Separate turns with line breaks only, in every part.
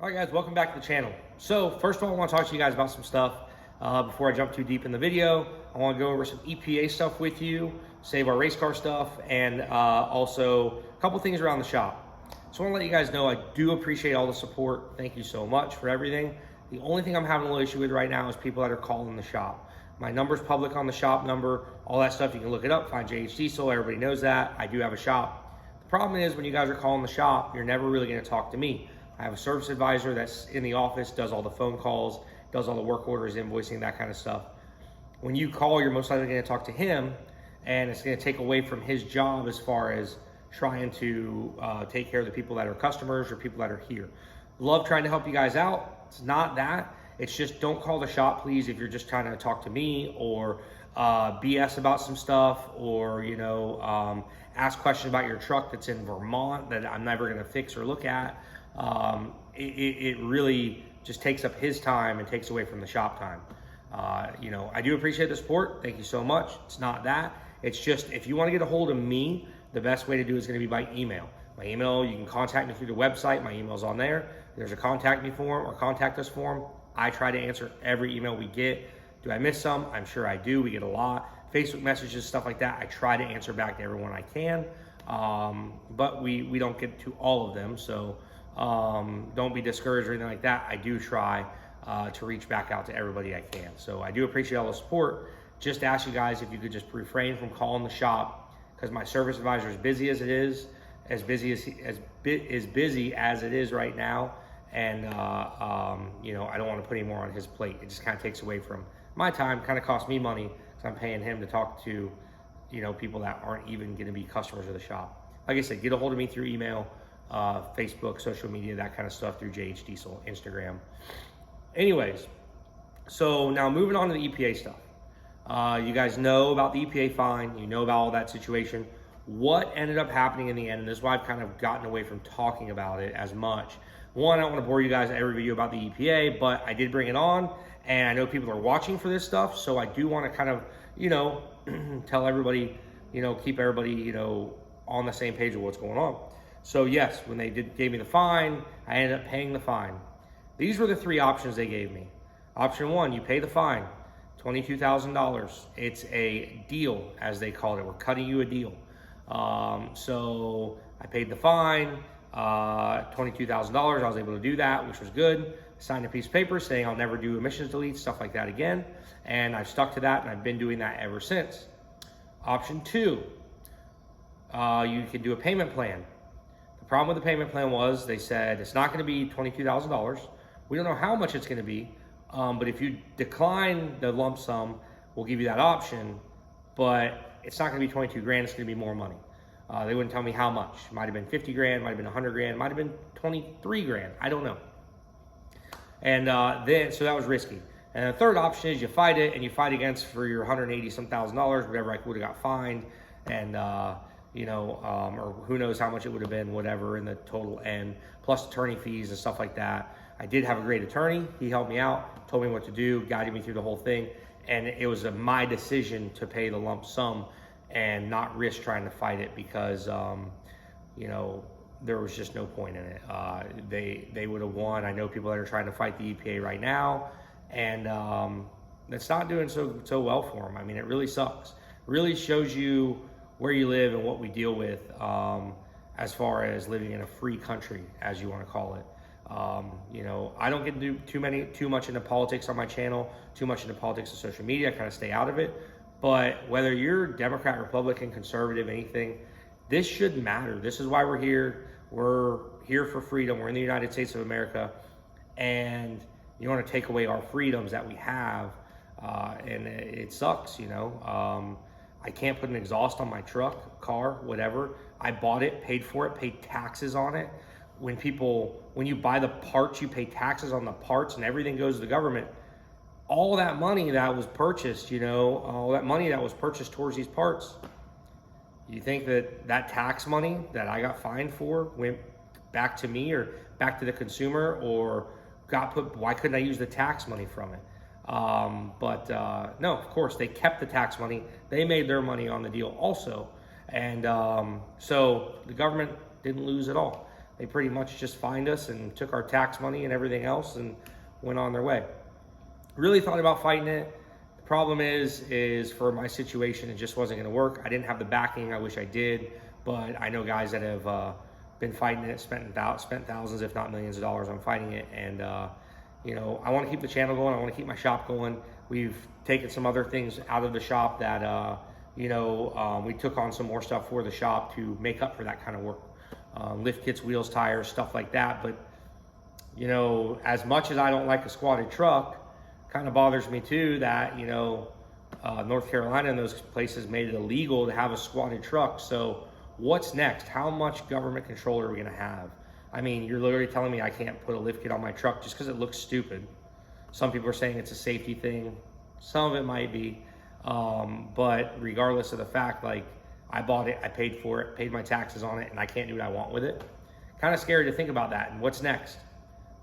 All right, guys, welcome back to the channel. So first of all, I want to talk to you guys about some stuff. Before I jump too deep in the video, I want to go over some EPA stuff with you, save our race car stuff, and also a couple things around the shop. So I want to let you guys know I do appreciate all the support. Thank you so much for everything. The only thing I'm having a little issue with right now is people that are calling the shop. My number's public on the shop number, all that stuff. You can look it up, find JH Diesel, everybody knows that. I do have a shop. The problem is when you guys are calling the shop, you're never really going to talk to me. I have a service advisor that's in the office, does all the phone calls, does all the work orders, invoicing, that kind of stuff. When you call, you're most likely going to talk to him, and it's going to take away from his job as far as trying to take care of the people that are customers or people that are here. Love trying to help you guys out. It's not that. It's just don't call the shop, please, if you're just trying to talk to me or BS about some stuff, or ask questions about your truck that's in Vermont that I'm never going to fix or look at. It really just takes up his time and takes away from the shop time. I do appreciate the support. Thank you so much. It's not that. It's just, if you want to get a hold of me, the best way to do it is going to be by email. My email, you can contact me through the website. My email's on there. There's a contact me form or contact us form. I try to answer every email we get. Do I miss some? I'm sure I do. We get a lot. Facebook messages, stuff like that. I try to answer back to everyone I can. But we don't get to all of them. So don't be discouraged or anything like that. I do try to reach back out to everybody I can. So I do appreciate all the support. Just ask you guys if you could just refrain from calling the shop, because my service advisor is busy as it is, as busy as it is right now. And I don't want to put any more on his plate. It just kind of takes away from my time, kind of costs me money, because I'm paying him to talk to people that aren't even going to be customers of the shop. Like I said, get a hold of me through email, Facebook, social media, that kind of stuff, through JH Diesel, Instagram. Anyways, so now moving on to the EPA stuff. You guys know about the EPA fine. You know about all that situation. What ended up happening in the end, and this is why I've kind of gotten away from talking about it as much. One, I don't want to bore you guys every video about the EPA, but I did bring it on, and I know people are watching for this stuff, so I do want to kind of, tell everybody, keep everybody, on the same page of what's going on. So yes, when they gave me the fine, I ended up paying the fine. These were the three options they gave me. Option one, you pay the fine, $22,000. It's a deal, as they called it. We're cutting you a deal. So I paid the fine, $22,000. I was able to do that, which was good. Signed a piece of paper saying I'll never do emissions deletes, stuff like that again. And I've stuck to that, and I've been doing that ever since. Option two, you can do a payment plan. The problem with the payment plan was they said it's not going to be $22,000. We don't know how much it's going to be, but if you decline the lump sum, we'll give you that option, but it's not going to be 22 grand. It's going to be more money. They wouldn't tell me how much. It might have been 50 grand, might have been 100 grand, might have been 23 grand. I don't know. And so that was risky. And the third option is you fight it, and you fight against for your $180-some thousand, whatever I would have got fined, and or who knows how much it would have been, whatever, in the total end, plus attorney fees and stuff like that. I did have a great attorney. He helped me out, told me what to do, guided me through the whole thing, and it was my decision to pay the lump sum and not risk trying to fight it, because there was just no point in it. They would have won. I know people that are trying to fight the EPA right now, and it's not doing so well for them. I mean, it really sucks. It really shows you where you live and what we deal with, as far as living in a free country, as you want to call it. I don't get to do too much into politics on my channel, too much into politics on social media. I kind of stay out of it. But whether you're Democrat, Republican, conservative, anything, this should matter. This is why we're here. We're here for freedom. We're in the United States of America, and you want to take away our freedoms that we have, and it sucks. I can't put an exhaust on my truck, car, whatever. I bought it, paid for it, paid taxes on it. When you buy the parts, you pay taxes on the parts, and everything goes to the government. All that money that was purchased, all that money that was purchased towards these parts, you think that tax money that I got fined for went back to me or back to the consumer, or why couldn't I use the tax money from it? No, of course, they kept the tax money. They made their money on the deal also. And so the government didn't lose at all. They pretty much just fined us and took our tax money and everything else and went on their way. Really thought about fighting it. The problem is for my situation, it just wasn't gonna work. I didn't have the backing, I wish I did, but I know guys that have been fighting it, spent thousands, if not millions of dollars on fighting it. And you know, I wanna keep the channel going, I wanna keep my shop going. We've taken some other things out of the shop that, you know, we took on some more stuff for the shop to make up for that kind of work. Lift kits, wheels, tires, stuff like that. But, you know, as much as I don't like a squatted truck, kind of bothers me too that, you know, North Carolina and those places made it illegal to have a squatted truck. So what's next? How much government control are we gonna have? I mean, you're literally telling me I can't put a lift kit on my truck just because it looks stupid. Some people are saying it's a safety thing. Some of it might be, but regardless of the fact, like, I bought it, I paid for it, paid my taxes on it, and I can't do what I want with it. Kind of scary to think about that. And what's next?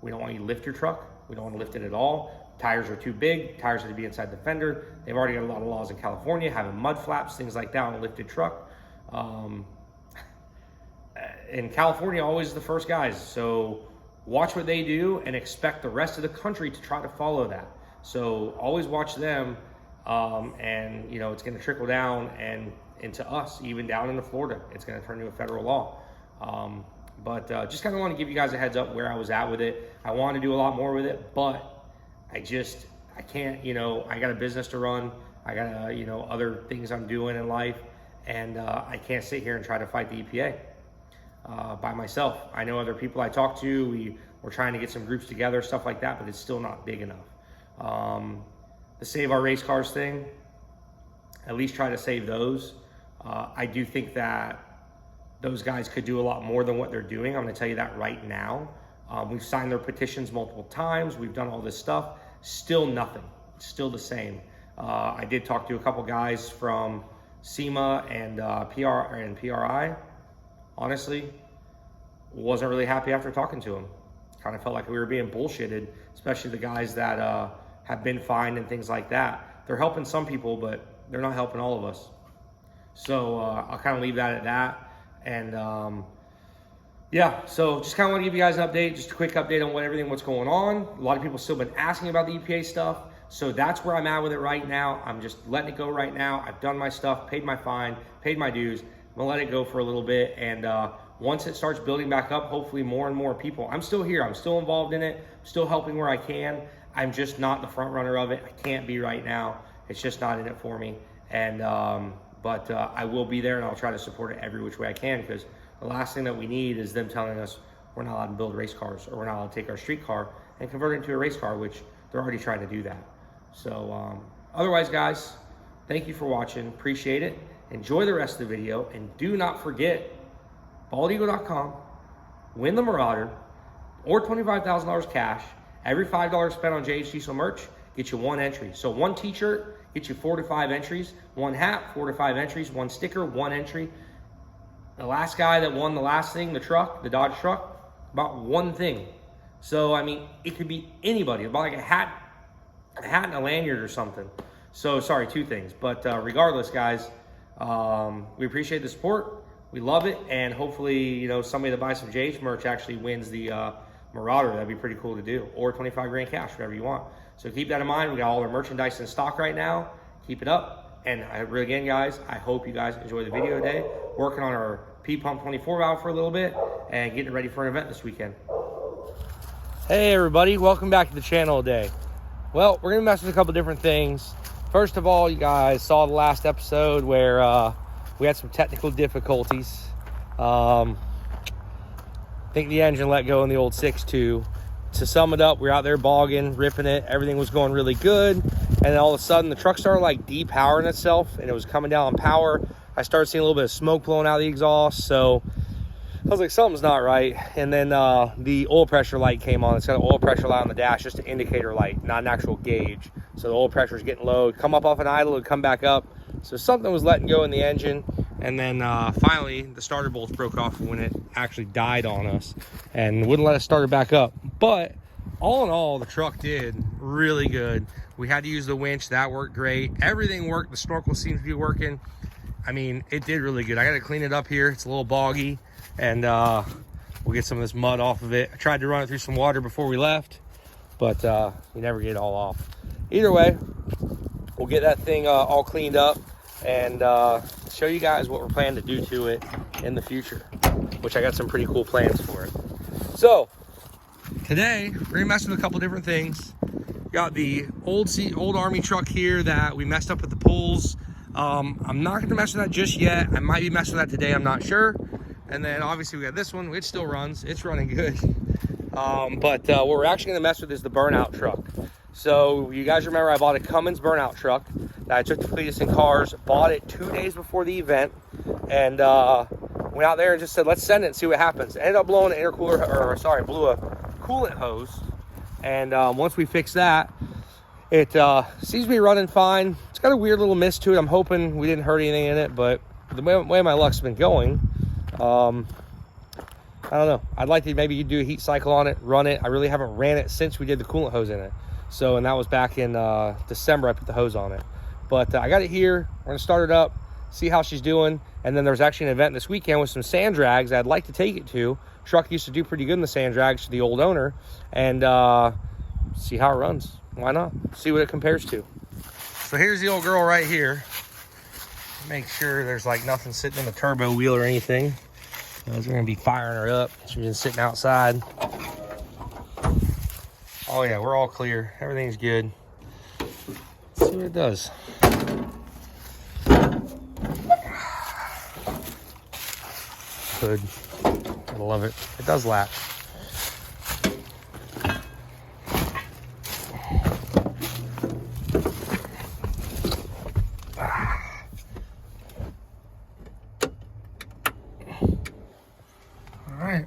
We don't want you to lift your truck. We don't want to lift it at all. Tires are too big. Tires have to be inside the fender. They've already got a lot of laws in California, having mud flaps, things like that on a lifted truck. In California, always the first guys. So watch what they do and expect the rest of the country to try to follow that. So always watch them, and you know, it's going to trickle down and into us, even down into Florida. It's going to turn into a federal law. But just kind of want to give you guys a heads up where I was at with it. I want to do a lot more with it, but I can't, you know, I got a business to run. I got, you know, other things I'm doing in life, and I can't sit here and try to fight the EPA by myself. I know other people I talk to, we're trying to get some groups together, stuff like that, but it's still not big enough. The Save Our Race Cars thing, at least try to save those. I do think that those guys could do a lot more than what they're doing. I'm gonna tell you that right now. We've signed their petitions multiple times. We've done all this stuff. Still nothing, still the same. I did talk to a couple guys from SEMA and PRI. Honestly, wasn't really happy after talking to them. Kind of felt like we were being bullshitted, especially the guys that have been fined and things like that. They're helping some people, but they're not helping all of us. So I'll kind of leave that at that. And yeah, so just kind of want to give you guys an update, just a quick update on what's going on. A lot of people still been asking about the EPA stuff. So that's where I'm at with it right now. I'm just letting it go right now. I've done my stuff, paid my fine, paid my dues. I'm gonna let it go for a little bit. And once it starts building back up, hopefully more and more people. I'm still here, I'm still involved in it, still helping where I can. I'm just not the front runner of it. I can't be right now. It's just not in it for me. And but I will be there, and I'll try to support it every which way I can, because the last thing that we need is them telling us we're not allowed to build race cars, or we're not allowed to take our street car and convert it into a race car, which they're already trying to do that. So otherwise, guys, thank you for watching. Appreciate it. Enjoy the rest of the video, and do not forget, baldeagle.com, win the Marauder, or $25,000 cash. Every $5 spent on JH Diesel merch gets you 1 entry. So 1 t-shirt gets you 4 to 5 entries, 1 hat, 4 to 5 entries, 1 sticker, 1 entry. The last guy that won the last thing, the truck, the Dodge truck, about 1 thing. So, I mean, it could be anybody, about like a hat and a lanyard or something. So, sorry, 2 things. But regardless, guys, we appreciate the support. We love it. And hopefully, you know, somebody that buys some JH merch actually wins the Marauder. That'd be pretty cool to do. Or 25 grand cash, whatever you want. So keep that in mind. We got all our merchandise in stock right now. Keep it up. And again, guys, I hope you guys enjoy the video today. Working on our P-Pump 24 valve for a little bit and getting ready for an event this weekend. Hey everybody, welcome back to the channel today. Well, we're gonna mess with a couple different things. First of all, you guys saw the last episode where we had some technical difficulties. I think the engine let go in the old 6.2. To sum it up, we were out there bogging, ripping it. Everything was going really good. And then all of a sudden, the truck started like depowering itself, and it was coming down on power. I started seeing a little bit of smoke blowing out of the exhaust. So I was like, something's not right. And then the oil pressure light came on. It's got an oil pressure light on the dash, just an indicator light, not an actual gauge. So the oil pressure is getting low. It'd come up off an idle, it'd come back up. So something was letting go in the engine. And then finally, the starter bolts broke off when it actually died on us and wouldn't let us start it back up. But all in all, the truck did really good. We had to use the winch. That worked great. Everything worked. The snorkel seems to be working. I mean, it did really good. I got to clean it up here. It's a little boggy. And We'll get some of this mud off of it. I tried to run it through some water before we left, but you never get it all off. Either way, we'll get that thing all cleaned up and show you guys what we're planning to do to it in the future, which I got some pretty cool plans for it. So today we're gonna mess with a couple different things. Got the old Army truck here that we messed up with the pulls. I'm not gonna mess with that just yet. I might be messing with that today, I'm not sure. And then obviously we got this one, which still runs, it's running good. But what we're actually gonna mess with is the Burnout truck. So you guys remember I bought a Cummins Burnout truck that I took to Cletus and Cars, bought it 2 days before the event, and went out there and just said, let's send it and see what happens. Ended up blowing an intercooler, blew a coolant hose. And once we fix that, it seems to be running fine. It's got a weird little mist to it. I'm hoping we didn't hurt anything in it, but the way my luck's been going, I don't know. I'd like to maybe do a heat cycle on it, run it. I really haven't ran it since we did the coolant hose in it. So, and that was back in December, I put the hose on it. But I got it here. We're gonna start it up, see how she's doing. And then there's actually an event this weekend with some sand drags I'd like to take it to. Truck used to do pretty good in the sand drags to the old owner, and see how it runs. Why not? See what it compares to. So here's the old girl right here. Make sure there's like nothing sitting in the turbo wheel or anything. We're gonna be firing her up. She's been sitting outside. Oh yeah, we're all clear. Everything's good. Let's see what it does. Good. I love it. It does lap. All right.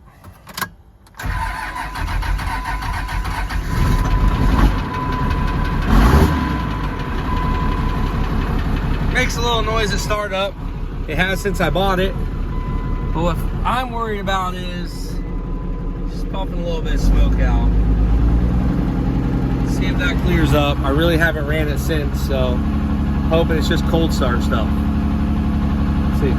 Makes a little noise at startup. It has since I bought it. But what I'm worried about is just pumping a little bit of smoke out. See if that clears up. I really haven't ran it since, so hoping it's just cold start stuff. Let's see.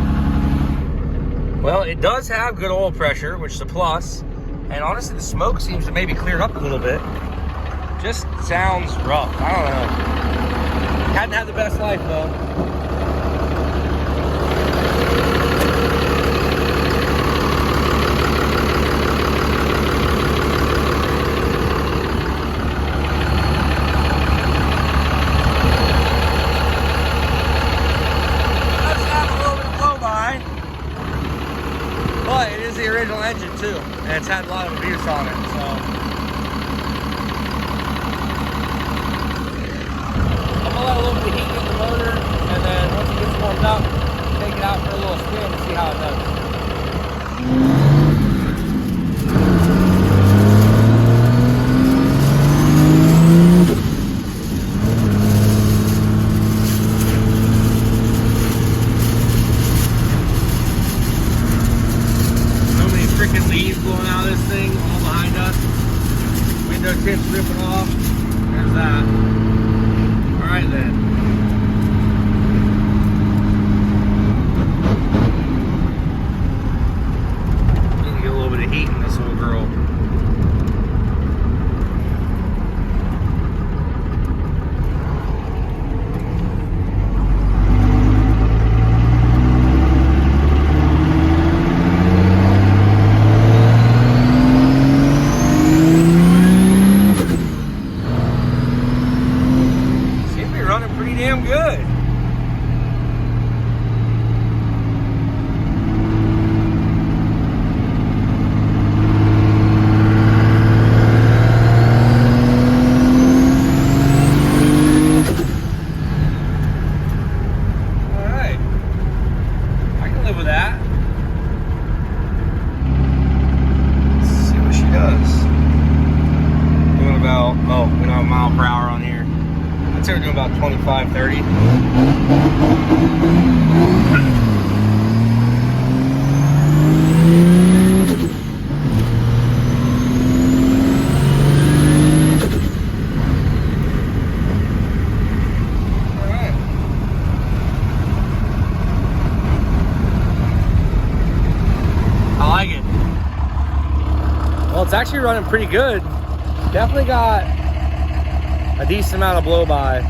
Well, it does have good oil pressure, which is a plus. And honestly, the smoke seems to maybe clear up a little bit. Just sounds rough. I don't know. Hadn't had the best life though. But it is the original engine too, and it's had a lot of abuse on it, so. I'm gonna let a little bit of heat in the motor, and then once it gets warmed up, take it out for a little spin and see how it does. Freaking leaves blowing out of this thing all behind us. Window tips ripping off. There's that. Alright then. Need to get a little bit of heat in this little girl. Damn good. All right, I can live with that. Let's see what she does. Doing about, we don't have a mile per hour on here. I'd say we're doing about 25, 30. It's actually running pretty good. Definitely got a decent amount of blow by.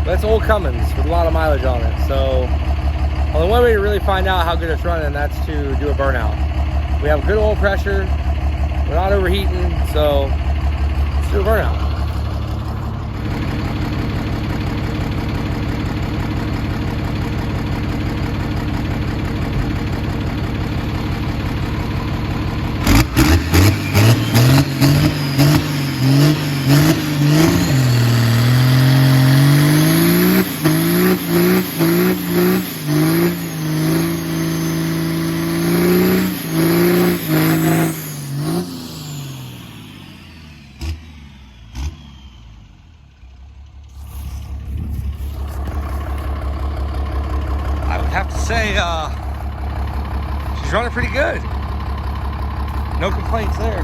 But it's old Cummins with a lot of mileage on it. So the only way to really find out how good it's running, that's to do a burnout. We have good oil pressure. We're not overheating, so let's do a burnout. Have to say, she's running pretty good. No complaints there.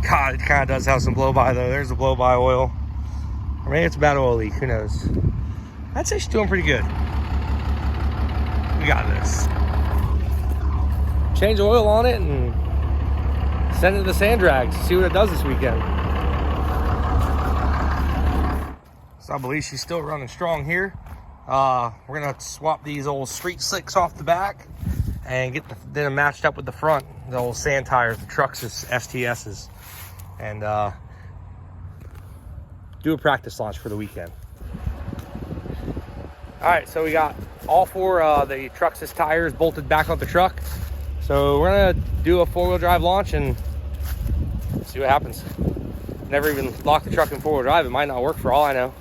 God, it kind of does have some blow-by though. There's the blow-by oil. Or maybe it's a bad oil leak, who knows. I'd say she's doing pretty good. We got this. Change the oil on it and send it to the sand drags. See what it does this weekend. So I believe she's still running strong here. We're gonna swap these old street slicks off the back and get them matched up with the front, the old sand tires, the trucks' STS's, and do a practice launch for the weekend. All right, so we got all four the trucks' tires bolted back on the truck. So we're gonna do a 4-wheel drive launch and see what happens. Never even locked the truck in 4-wheel drive. It might not work for all I know.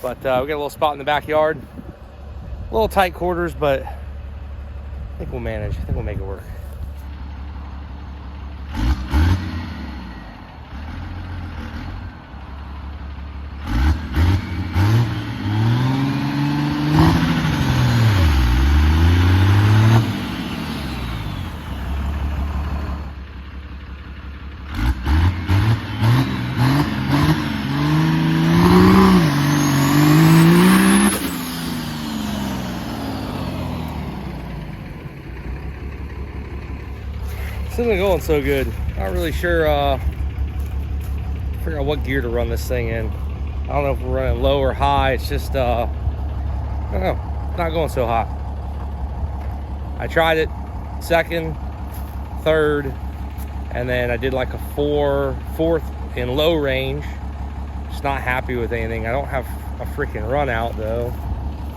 But we got a little spot in the backyard. A little tight quarters, but I think we'll manage. I think we'll make it work. This isn't going so good. Not really sure, figure out what gear to run this thing in. I don't know if we're running low or high. It's just, I don't know, not going so hot. I tried it second, third, and then I did like a fourth in low range. Just not happy with anything. I don't have a freaking run out though.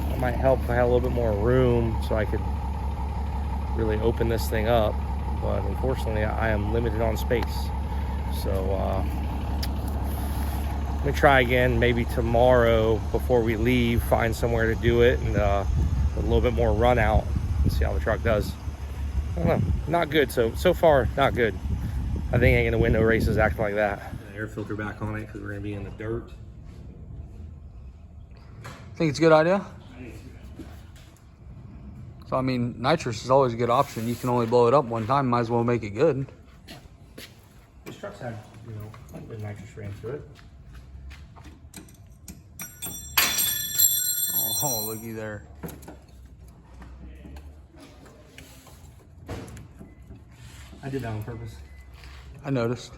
That might help if I had a little bit more room so I could really open this thing up. But unfortunately, I am limited on space. So let me try again, maybe tomorrow before we leave, find somewhere to do it and a little bit more run out and see how the truck does. I don't know, not good. So far, not good. I think I ain't gonna win no races acting like that. Air filter back on it because we're gonna be in the dirt.
Think it's a good idea? So, I mean, nitrous is always a good option. You can only blow it up one time. Might as well make it good.
This truck's had, you know, a little bit of nitrous ran through it.
Oh, looky there.
I did that on purpose.
I noticed.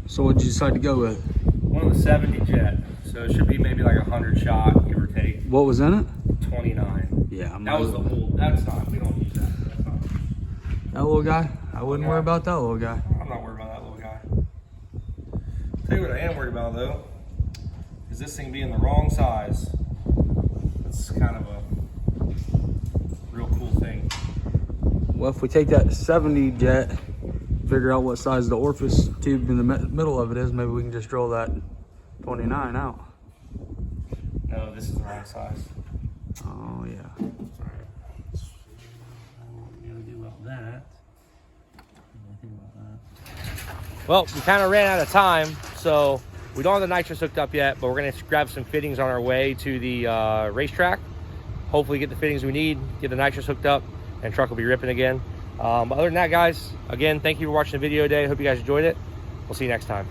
So what'd you decide to go with?
One of the 70 jet. So it should be maybe like 100 shot, give or take.
What was in it?
29.
Yeah.
That was the whole, that's not, we don't use that. That's not.
That little guy? I wouldn't worry about that little guy.
I'm not worried about that little guy. Tell you what I am worried about though, is this thing being the wrong size. That's kind of a real cool thing.
Well, if we take that 70 jet, figure out what size the orifice tube in the middle of it is, maybe we can just drill that 29 out.
No, this is the wrong size.
Oh, yeah.
Alright. What are we gonna do about that? Well, we kind of ran out of time, so we don't have the nitrous hooked up yet, but we're going to grab some fittings on our way to the racetrack. Hopefully get the fittings we need, get the nitrous hooked up, and truck will be ripping again. But other than that, guys, again, thank you for watching the video today. Hope you guys enjoyed it. We'll see you next time.